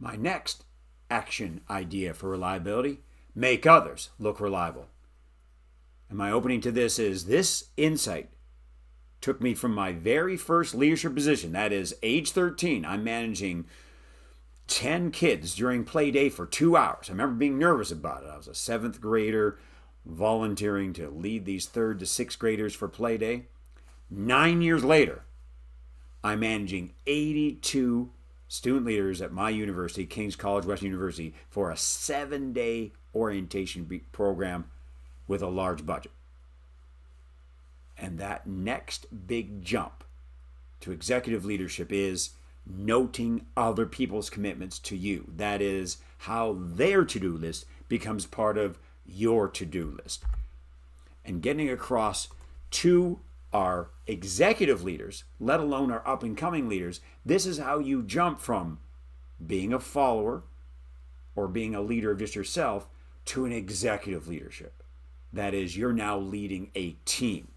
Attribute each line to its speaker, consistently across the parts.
Speaker 1: My next action idea for reliability: make others look reliable. And my opening to this insight took me from my very first leadership position, that is age 13. I'm managing 10 kids during play day for 2 hours. I remember being nervous about it. I was a seventh grader volunteering to lead these third to sixth graders for play day. 9 years later, I'm managing 82 student leaders at my university, King's College Western University, for a 7-day orientation program with a large budget. And that next big jump to executive leadership is noting other people's commitments to you. That is how their to-do list becomes part of your to-do list. And getting across to our executive leaders, let alone our up-and-coming leaders, this is how you jump from being a follower or being a leader of just yourself to an executive leadership. That is, you're now leading a team.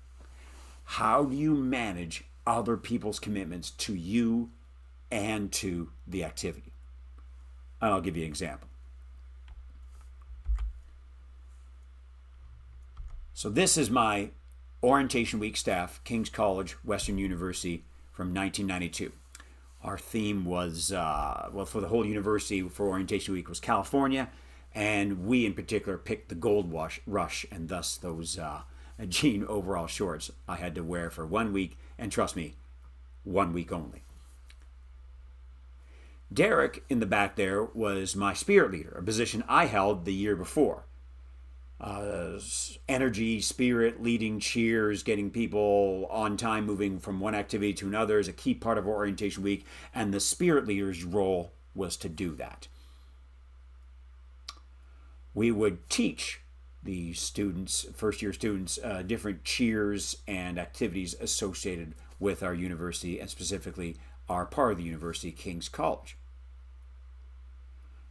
Speaker 1: How do you manage other people's commitments to you and to the activity? And I'll give you an example. So this is my orientation week staff, King's College Western University, from 1992. Our theme was, for the whole university for orientation week was California, and we in particular picked the Gold Rush, and thus those jean overall shorts I had to wear for 1 week, and trust me, 1 week only. Derek in the back there was my spirit leader, a position I held the year before. Energy, spirit, leading cheers, getting people on time, moving from one activity to another is a key part of orientation week, and the spirit leader's role was to do that. We would teach the students, first-year students, different cheers and activities associated with our university, and specifically our part of the university, King's College.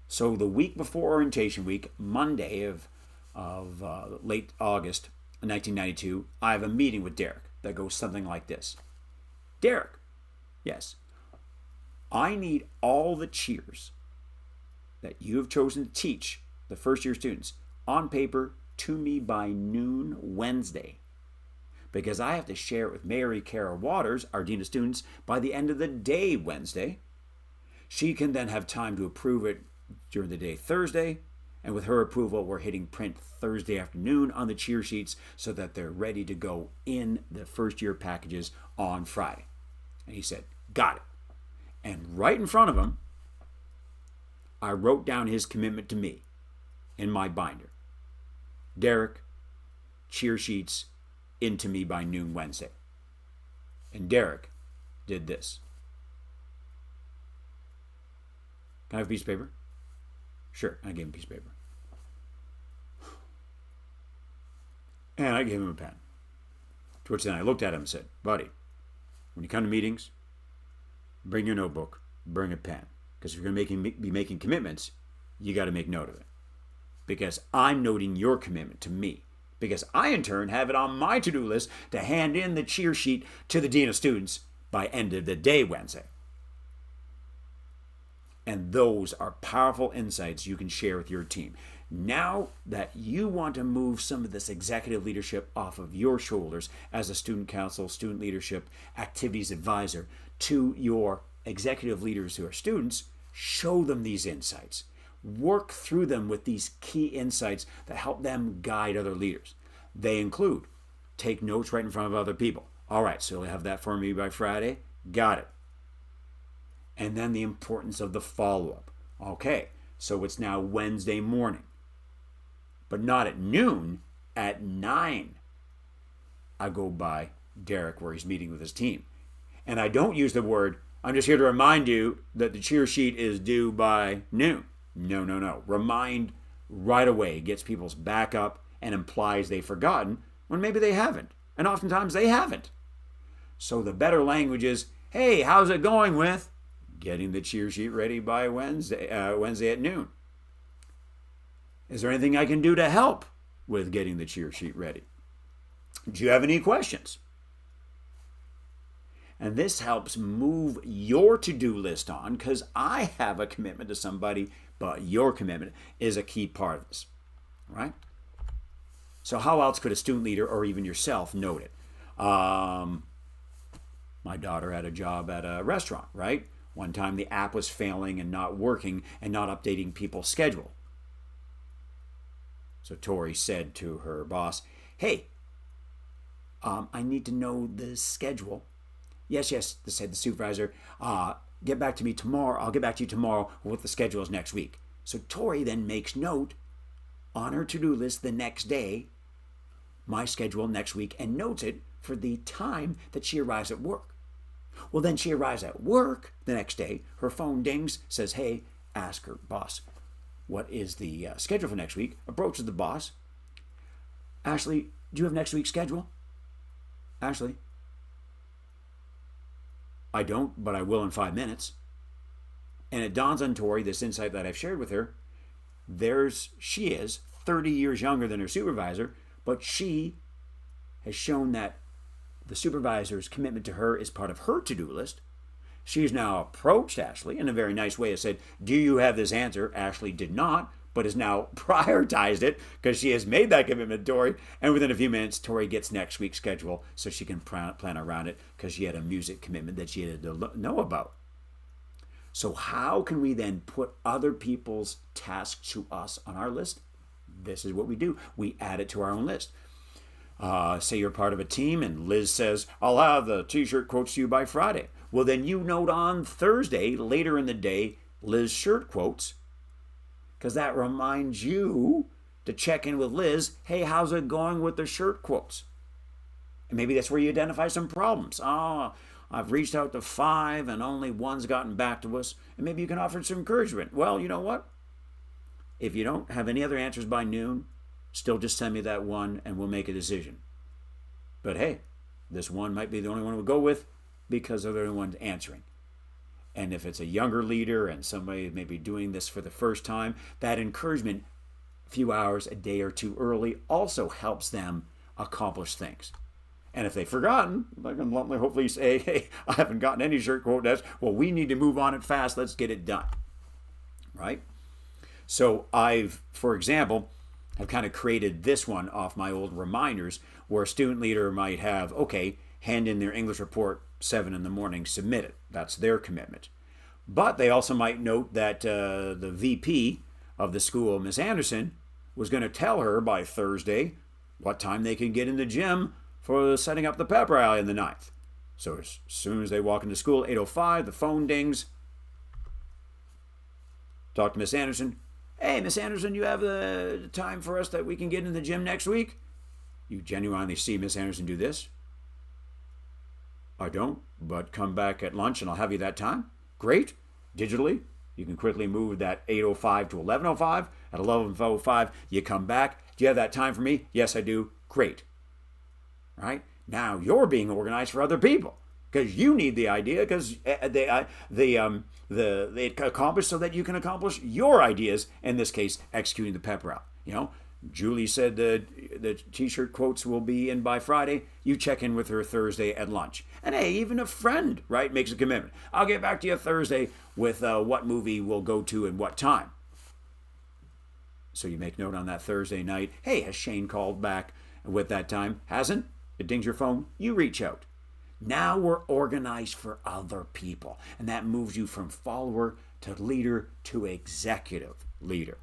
Speaker 1: So the week before orientation week, Monday of late August 1992, I have a meeting with Derek that goes something like this. Derek, yes, I need all the cheers that you have chosen to teach the first-year students on paper to me by noon Wednesday, because I have to share it with Mary Kara Waters, our Dean of Students, by the end of the day Wednesday. She can then have time to approve it during the day Thursday, and with her approval, we're hitting print Thursday afternoon on the cheer sheets so that they're ready to go in the first-year packages on Friday. And he said, got it. And right in front of him, I wrote down his commitment to me in my binder. Derek, cheer sheets into me by noon Wednesday. And Derek did this. Can I have a piece of paper? Sure, I gave him a piece of paper. And I gave him a pen. To which then I looked at him and said, buddy, when you come to meetings, bring your notebook, bring a pen. Because if you're going to be making commitments, you got to make note of it. Because I'm noting your commitment to me. Because I, in turn, have it on my to-do list to hand in the cheer sheet to the Dean of Students by end of the day Wednesday. And those are powerful insights you can share with your team. Now that you want to move some of this executive leadership off of your shoulders as a student council, student leadership, activities advisor to your executive leaders who are students, show them these insights. Work through them with these key insights that help them guide other leaders. They include, take notes right in front of other people. All right, so you'll have that for me by Friday. Got it. And then the importance of the follow-up. Okay, so it's now Wednesday morning. But not at noon, at 9. I go by Derek where he's meeting with his team. And I don't use the word, I'm just here to remind you that the cheer sheet is due by noon. No. Remind right away gets people's back up and implies they've forgotten when maybe they haven't. And oftentimes they haven't. So the better language is, hey, how's it going with getting the cheer sheet ready by Wednesday at noon? Is there anything I can do to help with getting the cheer sheet ready? Do you have any questions? And this helps move your to-do list on because I have a commitment to somebody, but your commitment is a key part of this, right? So how else could a student leader or even yourself note it? My daughter had a job at a restaurant, right? One time the app was failing and not working and not updating people's schedule. So Tori said to her boss, hey, I need to know the schedule. Yes, said the supervisor. Get back to me tomorrow. I'll get back to you tomorrow with what the schedule is next week. So Tori then makes note on her to-do list the next day, my schedule next week, and notes it for the time that she arrives at work. Well, then she arrives at work the next day. Her phone dings, says, hey, ask her boss, what is the schedule for next week? Approaches the boss. Ashley, do you have next week's schedule? Ashley, I don't, but I will in 5 minutes. And it dawns on Tori, this insight that I've shared with her, she is 30 years younger than her supervisor, but she has shown that the supervisor's commitment to her is part of her to-do list. She's now approached Ashley in a very nice way and said, do you have this answer? Ashley did not, but has now prioritized it because she has made that commitment to Tori. And within a few minutes, Tori gets next week's schedule so she can plan around it because she had a music commitment that she had to know about. So how can we then put other people's tasks to us on our list? This is what we do. We add it to our own list. Say you're part of a team and Liz says, I'll have the t-shirt quotes to you by Friday. Well, then you note on Thursday, later in the day, Liz shirt quotes, because that reminds you to check in with Liz. Hey, how's it going with the shirt quotes? And maybe that's where you identify some problems. I've reached out to 5 and only 1's gotten back to us. And maybe you can offer some encouragement. Well, you know what? If you don't have any other answers by noon, still just send me that one and we'll make a decision. But hey, this one might be the only one we'll go with because they're the only ones answering. And if it's a younger leader and somebody may be doing this for the first time, that encouragement a few hours, a day or two early also helps them accomplish things. And if they've forgotten, I can bluntly hopefully say, hey, I haven't gotten any shirt quote test. Well, we need to move on it fast. Let's get it done. Right? So for example, I've kind of created this one off my old reminders where a student leader might have, okay, hand in their English report 7 in the morning, submit it. That's their commitment. But they also might note that the VP of the school, Miss Anderson, was going to tell her by Thursday what time they can get in the gym for setting up the pep rally in the 9th. So as soon as they walk into school, 8:05, the phone dings. Talk to Miss Anderson. Hey, Miss Anderson, you have the time for us that we can get in the gym next week? You genuinely see Miss Anderson do this? I don't, but come back at lunch and I'll have you that time. Great. Digitally, you can quickly move that 8:05 to 11:05. At 11:05, you come back. Do you have that time for me? Yes, I do. Great. Right? Now you're being organized for other people because you need the idea because they accomplish so that you can accomplish your ideas. In this case, executing the pep rally. Julie said the t-shirt quotes will be in by Friday. You check in with her Thursday at lunch. And hey, even a friend, right, makes a commitment. I'll get back to you Thursday with what movie we'll go to and what time. So you make note on that Thursday night. Hey, has Shane called back with that time? Hasn't? It dings your phone. You reach out. Now we're organized for other people. And that moves you from follower to leader to executive leader.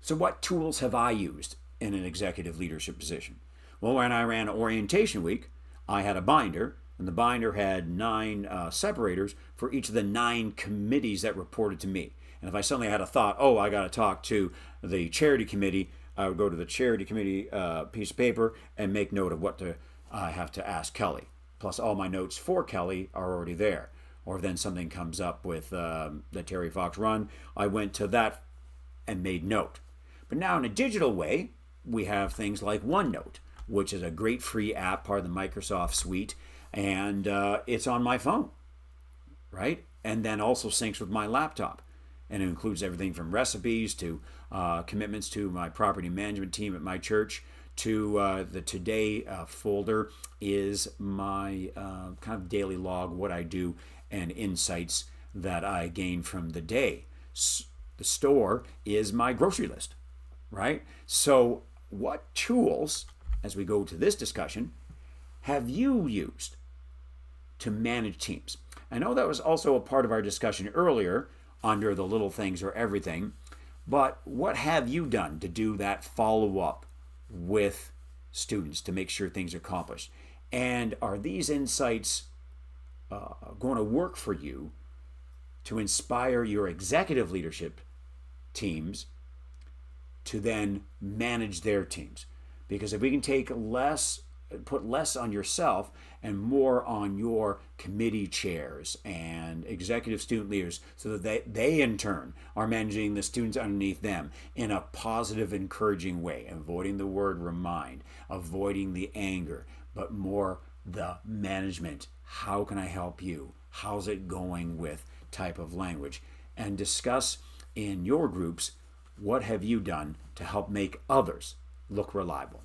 Speaker 1: So what tools have I used in an executive leadership position? Well, when I ran orientation week, I had a binder, and the binder had 9 separators for each of the 9 committees that reported to me. And if I suddenly had a thought, I got to talk to the charity committee, I would go to the charity committee piece of paper and make note of what I have to ask Kelly. Plus all my notes for Kelly are already there. Or if then something comes up with the Terry Fox run, I went to that and made note. But now in a digital way, we have things like OneNote, which is a great free app, part of the Microsoft suite, and it's on my phone, right? And then also syncs with my laptop. And it includes everything from recipes to commitments to my property management team at my church to the Today folder is my kind of daily log, what I do, and insights that I gain from the day. The store is my grocery list, right? So, what tools, as we go to this discussion, have you used to manage teams? I know that was also a part of our discussion earlier under the little things or everything, but what have you done to do that follow up with students to make sure things are accomplished? And are these insights going to work for you to inspire your executive leadership teams to then manage their teams? Because if we can put less on yourself and more on your committee chairs and executive student leaders, so that they in turn are managing the students underneath them in a positive, encouraging way, avoiding the word remind, avoiding the anger, but more the management. How can I help you? How's it going with type of language? And discuss in your groups, what have you done to help make others look reliable?